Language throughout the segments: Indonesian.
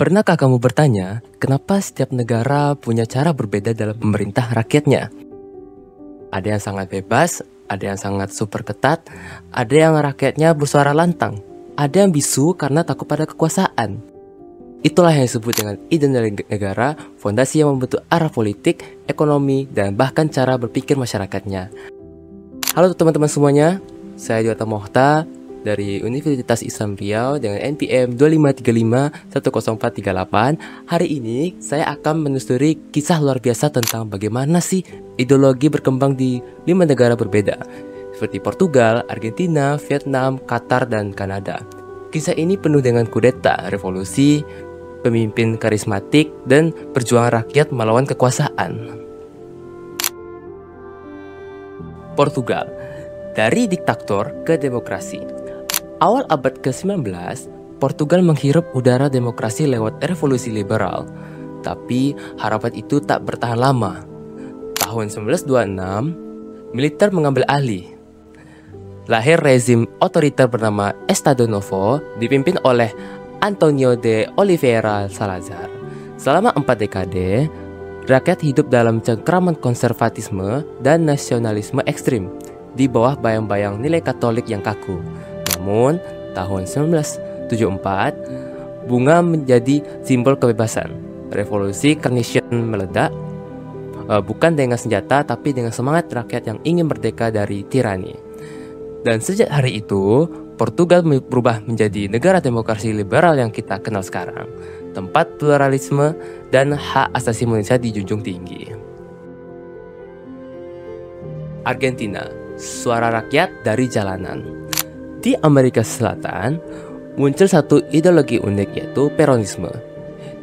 Pernahkah kamu bertanya, kenapa setiap negara punya cara berbeda dalam memerintah rakyatnya? Ada yang sangat bebas, ada yang sangat super ketat, ada yang rakyatnya bersuara lantang, ada yang bisu karena takut pada kekuasaan. Itulah yang disebut dengan ideologi negara, fondasi yang membentuk arah politik, ekonomi, dan bahkan cara berpikir masyarakatnya. Halo teman-teman semuanya, saya Diwata Mohta dari Universitas Islam Riau dengan NPM 2535-10438. Hari ini saya akan menelusuri kisah luar biasa tentang bagaimana sih ideologi berkembang di 5 negara berbeda, seperti Portugal, Argentina, Vietnam, Qatar, dan Kanada. Kisah ini penuh dengan kudeta, revolusi, pemimpin karismatik, dan perjuangan rakyat melawan kekuasaan. Portugal, dari diktator ke demokrasi. Awal abad ke-19, Portugal menghirup udara demokrasi lewat revolusi liberal. Tapi harapan itu tak bertahan lama. Tahun 1926, militer mengambil alih. Lahir rezim otoriter bernama Estado Novo, dipimpin oleh Antonio de Oliveira Salazar. Selama 4 dekade, rakyat hidup dalam cengkraman konservatisme dan nasionalisme ekstrim di bawah bayang-bayang nilai Katolik yang kaku. Namun, tahun 1974, bunga menjadi simbol kebebasan. Revolusi Carnation meledak, bukan dengan senjata tapi dengan semangat rakyat yang ingin merdeka dari tirani. Dan sejak hari itu, Portugal berubah menjadi negara demokrasi liberal yang kita kenal sekarang. Tempat pluralisme dan hak asasi manusia dijunjung tinggi. Argentina, suara rakyat dari jalanan. Di Amerika Selatan, muncul satu ideologi unik yaitu Peronisme.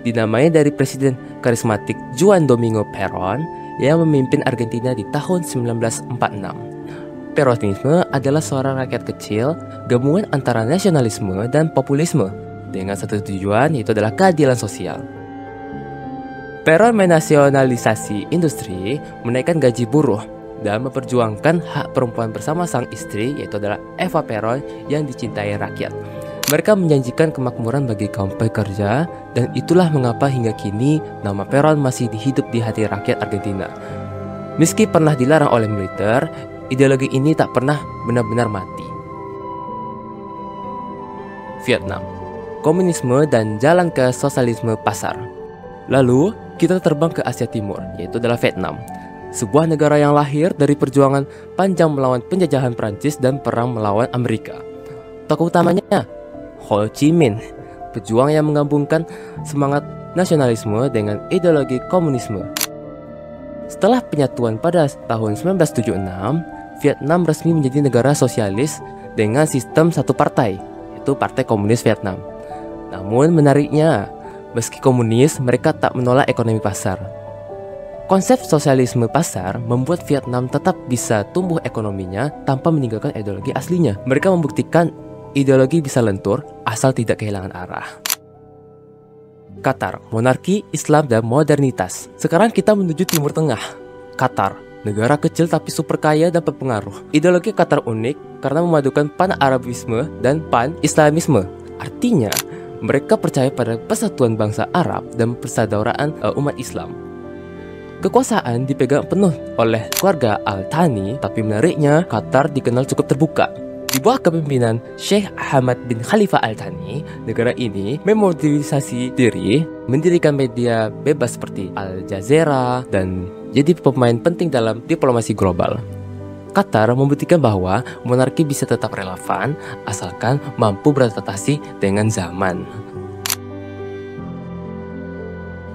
Dinamai dari presiden karismatik Juan Domingo Perón yang memimpin Argentina di tahun 1946. Peronisme adalah suara rakyat kecil, gabungan antara nasionalisme dan populisme, dengan satu tujuan yaitu adalah keadilan sosial. Perón menasionalisasi industri, menaikkan gaji buruh, dan memperjuangkan hak perempuan bersama sang istri yaitu adalah Eva Perón yang dicintai rakyat. Mereka menjanjikan kemakmuran bagi kaum pekerja, dan itulah mengapa hingga kini nama Perón masih hidup di hati rakyat Argentina. Meski pernah dilarang oleh militer, ideologi ini tak pernah benar-benar mati. Vietnam, komunisme dan jalan ke sosialisme pasar. Lalu, kita terbang ke Asia Timur, yaitu adalah Vietnam. Sebuah negara yang lahir dari perjuangan panjang melawan penjajahan Prancis dan perang melawan Amerika. Tokoh utamanya, Ho Chi Minh, pejuang yang menggabungkan semangat nasionalisme dengan ideologi komunisme. Setelah penyatuan pada tahun 1976, Vietnam resmi menjadi negara sosialis dengan sistem satu partai, yaitu Partai Komunis Vietnam. Namun menariknya, meski komunis, mereka tak menolak ekonomi pasar. Konsep sosialisme pasar membuat Vietnam tetap bisa tumbuh ekonominya tanpa meninggalkan ideologi aslinya. Mereka membuktikan ideologi bisa lentur asal tidak kehilangan arah. Qatar, monarki, Islam, dan modernitas. Sekarang kita menuju Timur Tengah. Qatar, negara kecil tapi super kaya dan berpengaruh. Ideologi Qatar unik karena memadukan pan-Arabisme dan pan-Islamisme. Artinya, mereka percaya pada persatuan bangsa Arab dan persaudaraan umat Islam. Kekuasaan dipegang penuh oleh keluarga Al Thani, tapi menariknya Qatar dikenal cukup terbuka. Di bawah kepemimpinan Sheikh Ahmad bin Khalifa Al Thani, negara ini memodernisasi diri, mendirikan media bebas seperti Al Jazeera, dan jadi pemain penting dalam diplomasi global. Qatar membuktikan bahwa monarki bisa tetap relevan asalkan mampu beradaptasi dengan zaman.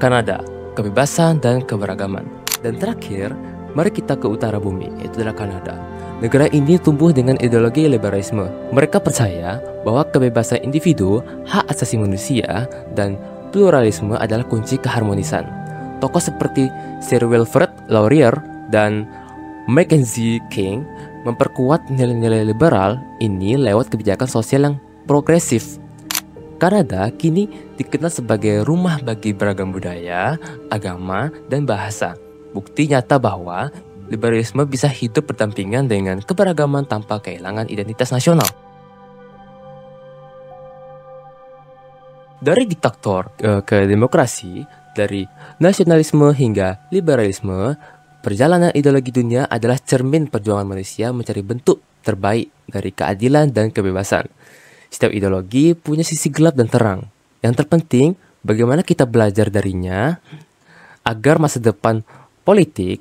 Kanada, kebebasan dan keberagaman. Dan terakhir, mari kita ke utara bumi, yaitu adalah Kanada. Negara ini tumbuh dengan ideologi liberalisme. Mereka percaya bahwa kebebasan individu, hak asasi manusia, dan pluralisme adalah kunci keharmonisan. Tokoh seperti Sir Wilfrid Laurier dan Mackenzie King memperkuat nilai-nilai liberal ini lewat kebijakan sosial yang progresif. Kanada kini dikenal sebagai rumah bagi beragam budaya, agama, dan bahasa. Bukti nyata bahwa liberalisme bisa hidup berdampingan dengan keberagaman tanpa kehilangan identitas nasional. Dari diktator ke demokrasi, dari nasionalisme hingga liberalisme, perjalanan ideologi dunia adalah cermin perjuangan manusia mencari bentuk terbaik dari keadilan dan kebebasan. Setiap ideologi punya sisi gelap dan terang. Yang terpenting, bagaimana kita belajar darinya agar masa depan politik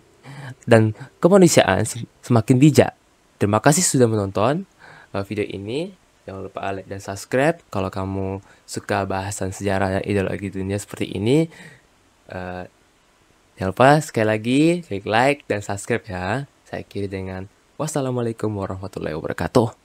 dan kemanusiaan semakin bijak. Terima kasih sudah menonton video ini. Jangan lupa like dan subscribe kalau kamu suka bahasan sejarah dan ideologi dunia seperti ini. Jangan lupa sekali lagi klik like dan subscribe ya. Saya akhiri dengan wassalamualaikum warahmatullahi wabarakatuh.